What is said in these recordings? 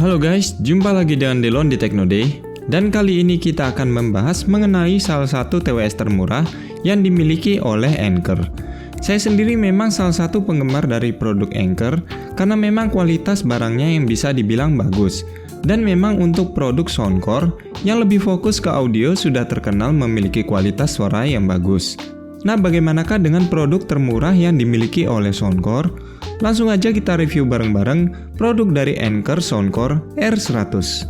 Halo guys, jumpa lagi dengan Delon di Techno Day. Dan kali ini kita akan membahas mengenai salah satu TWS termurah yang dimiliki oleh Anker. Saya sendiri memang salah satu penggemar dari produk Anker karena memang kualitas barangnya yang bisa dibilang bagus. Dan memang untuk produk Soundcore yang lebih fokus ke audio sudah terkenal memiliki kualitas suara yang bagus. Nah, bagaimanakah dengan produk termurah yang dimiliki oleh Soundcore? Langsung aja kita review bareng-bareng produk dari Anker Soundcore R100.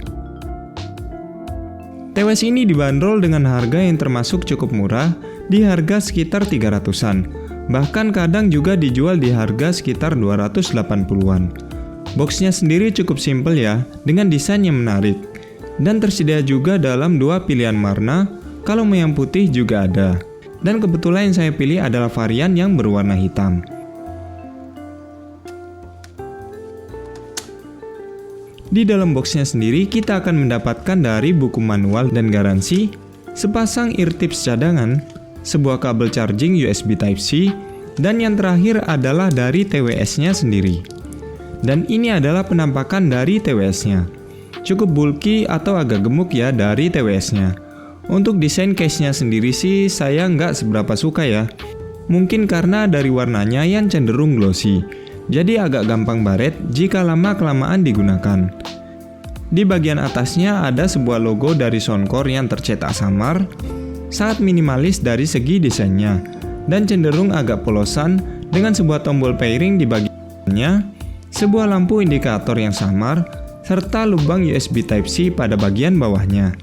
TWS ini dibanderol dengan harga yang termasuk cukup murah, di harga sekitar 300-an. Bahkan kadang juga dijual di harga sekitar 280-an. Boxnya sendiri cukup simpel ya, dengan desain yang menarik. Dan tersedia juga dalam dua pilihan warna, kalau mau yang putih juga ada. Dan kebetulan yang saya pilih adalah varian yang berwarna hitam. Di dalam boxnya sendiri kita akan mendapatkan dari buku manual dan garansi, sepasang eartips cadangan, sebuah kabel charging USB Type-C, dan yang terakhir adalah dari TWS-nya sendiri. Dan ini adalah penampakan dari TWS-nya. Cukup bulky atau agak gemuk ya dari TWS-nya. Untuk desain case-nya sendiri sih saya nggak seberapa suka ya. Mungkin karena dari warnanya yang cenderung glossy. Jadi agak gampang baret jika lama-kelamaan digunakan. Di bagian atasnya ada sebuah logo dari Soundcore yang tercetak samar, sangat minimalis dari segi desainnya, dan cenderung agak polosan dengan sebuah tombol pairing di bagiannya, sebuah lampu indikator yang samar, serta lubang USB Type-C pada bagian bawahnya.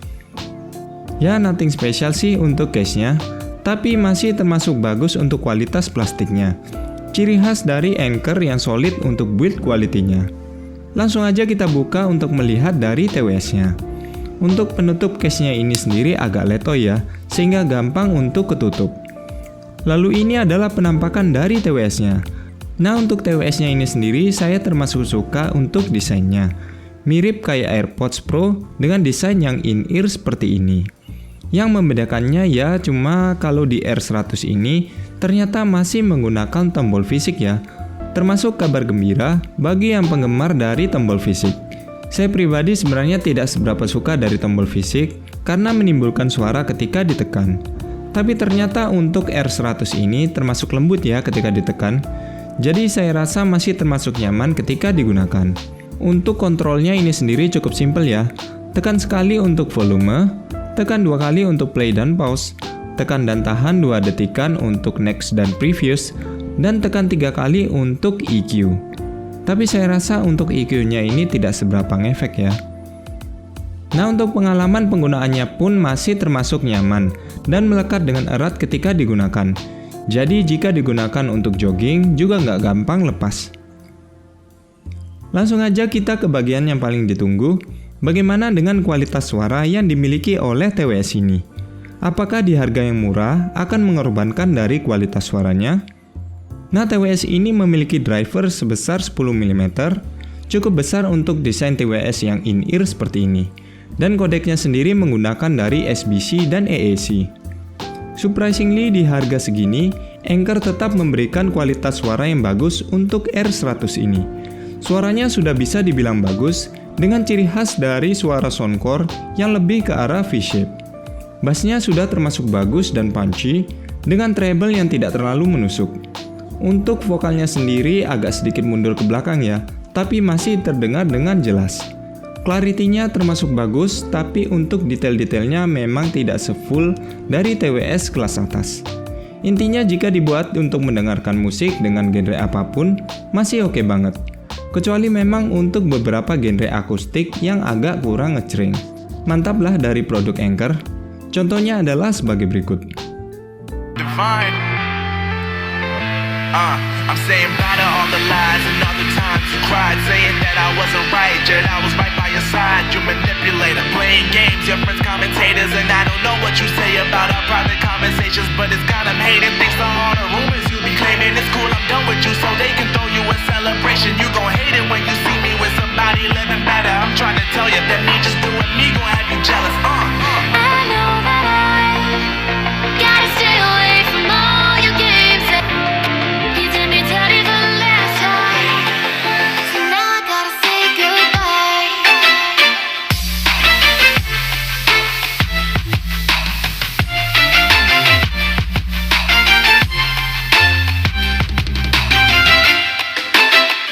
Ya, nothing special sih untuk case-nya, tapi masih termasuk bagus untuk kualitas plastiknya. Ciri khas dari Anker yang solid untuk build quality-nya. Langsung aja kita buka untuk melihat dari TWS-nya. Untuk penutup case-nya ini sendiri agak letoy ya, sehingga gampang untuk ketutup. Lalu ini adalah penampakan dari TWS-nya. Nah, untuk TWS-nya ini sendiri saya termasuk suka untuk desainnya. Mirip kayak AirPods Pro dengan desain yang in-ear seperti ini. Yang membedakannya ya cuma kalau di R100 ini ternyata masih menggunakan tombol fisik ya. Termasuk kabar gembira bagi yang penggemar dari tombol fisik. Saya pribadi sebenarnya tidak seberapa suka dari tombol fisik karena menimbulkan suara ketika ditekan. Tapi ternyata untuk R100 ini termasuk lembut ya ketika ditekan. Jadi saya rasa masih termasuk nyaman ketika digunakan. Untuk kontrolnya ini sendiri cukup simpel ya. Tekan sekali untuk volume, tekan 2 kali untuk play dan pause, tekan dan tahan 2 detikan untuk next dan previous, dan tekan 3 kali untuk EQ. Tapi saya rasa untuk EQ-nya ini tidak seberapa ngefek ya. Nah, untuk pengalaman penggunaannya pun masih termasuk nyaman dan melekat dengan erat ketika digunakan. Jadi jika digunakan untuk jogging juga nggak gampang lepas. Langsung aja kita ke bagian yang paling ditunggu. Bagaimana dengan kualitas suara yang dimiliki oleh TWS ini? Apakah di harga yang murah akan mengorbankan dari kualitas suaranya? Nah, TWS ini memiliki driver sebesar 10 mm, cukup besar untuk desain TWS yang in-ear seperti ini. Dan kodeknya sendiri menggunakan dari SBC dan AAC. Surprisingly di harga segini, Anker tetap memberikan kualitas suara yang bagus untuk R100 ini. Suaranya sudah bisa dibilang bagus, dengan ciri khas dari suara Soundcore yang lebih ke arah V-shape. Bassnya sudah termasuk bagus dan punchy, dengan treble yang tidak terlalu menusuk. Untuk vokalnya sendiri agak sedikit mundur ke belakang ya, tapi masih terdengar dengan jelas. Clarity-nya termasuk bagus, tapi untuk detail-detailnya memang tidak sefull dari TWS kelas atas. Intinya jika dibuat untuk mendengarkan musik dengan genre apapun, masih oke banget. Kecuali memang untuk beberapa genre akustik yang agak kurang ngecering. Mantaplah dari produk Anker. Contohnya adalah sebagai berikut. I'm saying bye to all the lies and all the times you cried, saying that I wasn't right, yet I was right by your side. You manipulator, playing games, your friends commentators, and I don't know what you say about our private conversations, but it's got them hating. Thanks to all the rumors you be claiming, it's cool, I'm done with you, so they can throw you a celebration. You gon' hate it when you see me with somebody living better. I'm trying to tell you that me just doing me gon' have you jealous. I know that I gotta stay away from all your games. You did me dirty the last time, so now I gotta say goodbye.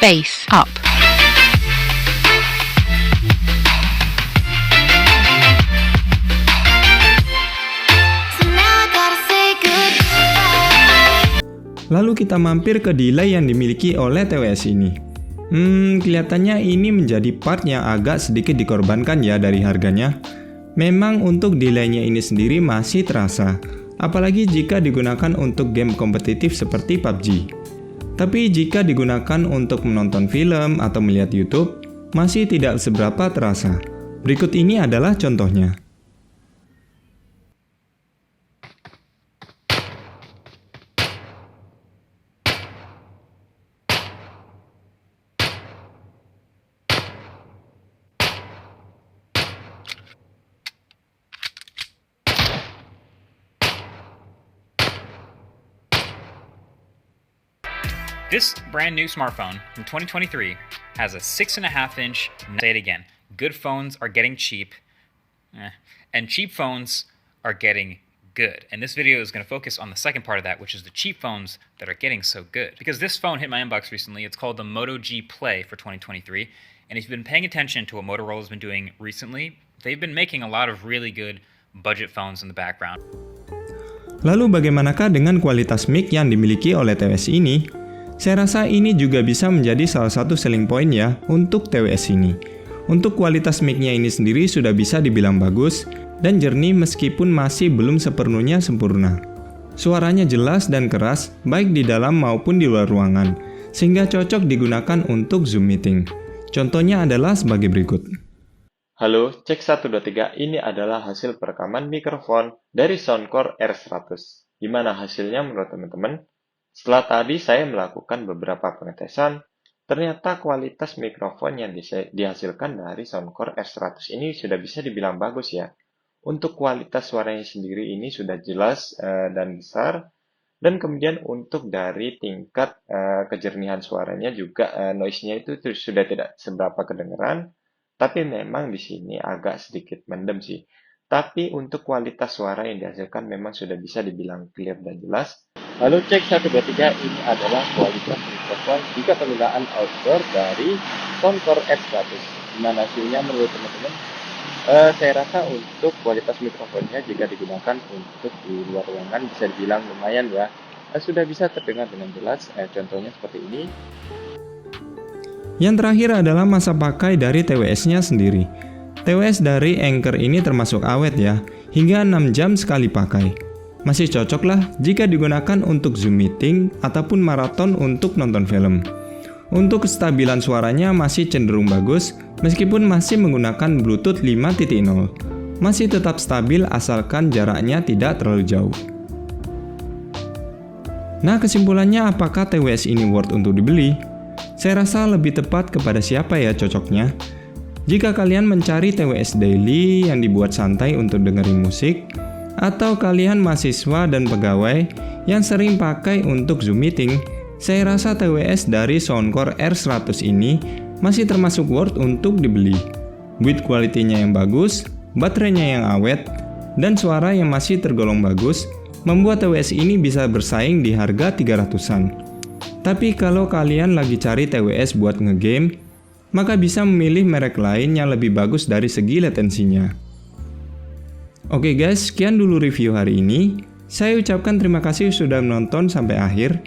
face up. So now I gotta say goodbye. Lalu kita mampir ke delay yang dimiliki oleh TWS ini. Kelihatannya ini menjadi part yang agak sedikit dikorbankan ya dari harganya. Memang untuk delaynya ini sendiri masih terasa, apalagi jika digunakan untuk game kompetitif seperti PUBG. Tapi jika digunakan untuk menonton film atau melihat YouTube, masih tidak seberapa terasa. Berikut ini adalah contohnya. This brand new smartphone from 2023 has a 6.5-inch, say it again, good phones are getting cheap, and cheap phones are getting good. And this video is going to focus on the second part of that, which is the cheap phones that are getting so good. Because this phone hit my inbox recently, it's called the Moto G Play for 2023, and if you've been paying attention to what Motorola's been doing recently, they've been making a lot of really good budget phones in the background. Lalu bagaimanakah dengan kualitas mic yang dimiliki oleh TWS ini? Saya rasa ini juga bisa menjadi salah satu selling point ya untuk TWS ini. Untuk kualitas mic-nya ini sendiri sudah bisa dibilang bagus dan jernih meskipun masih belum sepenuhnya sempurna. Suaranya jelas dan keras baik di dalam maupun di luar ruangan, sehingga cocok digunakan untuk Zoom meeting. Contohnya adalah sebagai berikut. Halo, cek 1, 2, 3. Ini adalah hasil perekaman mikrofon dari Soundcore R100. Gimana hasilnya menurut teman-teman? Setelah tadi saya melakukan beberapa pengetesan, ternyata kualitas mikrofon yang dihasilkan dari Soundcore R100 ini sudah bisa dibilang bagus ya. Untuk kualitas suaranya sendiri ini sudah jelas dan besar, dan kemudian untuk dari tingkat kejernihan suaranya juga noise-nya itu sudah tidak seberapa kedengeran, tapi memang di sini agak sedikit mendem sih. Tapi untuk kualitas suara yang dihasilkan memang sudah bisa dibilang clear dan jelas. Lalu cek 1, 2, 3, ini adalah kualitas mikrofon jika penggunaan outdoor dari Soundcore R100. Gimana hasilnya menurut teman-teman? Saya rasa untuk kualitas mikrofonnya jika digunakan untuk di luar ruangan bisa dibilang lumayan ya. Sudah bisa terdengar dengan jelas, contohnya seperti ini. Yang terakhir adalah masa pakai dari TWS-nya sendiri. TWS dari Anker ini termasuk awet ya, hingga 6 jam sekali pakai. Masih cocok lah jika digunakan untuk Zoom meeting ataupun maraton untuk nonton film. Untuk kestabilan suaranya masih cenderung bagus, meskipun masih menggunakan Bluetooth 5.0. Masih tetap stabil asalkan jaraknya tidak terlalu jauh. Nah, kesimpulannya apakah TWS ini worth untuk dibeli? Saya rasa lebih tepat kepada siapa ya cocoknya. Jika kalian mencari TWS daily yang dibuat santai untuk dengerin musik, atau kalian mahasiswa dan pegawai yang sering pakai untuk Zoom meeting, saya rasa TWS dari Soundcore R100 ini masih termasuk worth untuk dibeli. Build quality-nya yang bagus, baterainya yang awet, dan suara yang masih tergolong bagus, membuat TWS ini bisa bersaing di harga 300-an. Tapi kalau kalian lagi cari TWS buat ngegame, maka bisa memilih merek lain yang lebih bagus dari segi latensinya. Oke guys, sekian dulu review hari ini. Saya ucapkan terima kasih sudah menonton sampai akhir,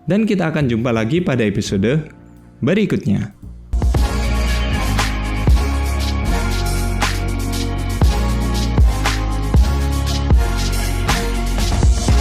dan kita akan jumpa lagi pada episode berikutnya.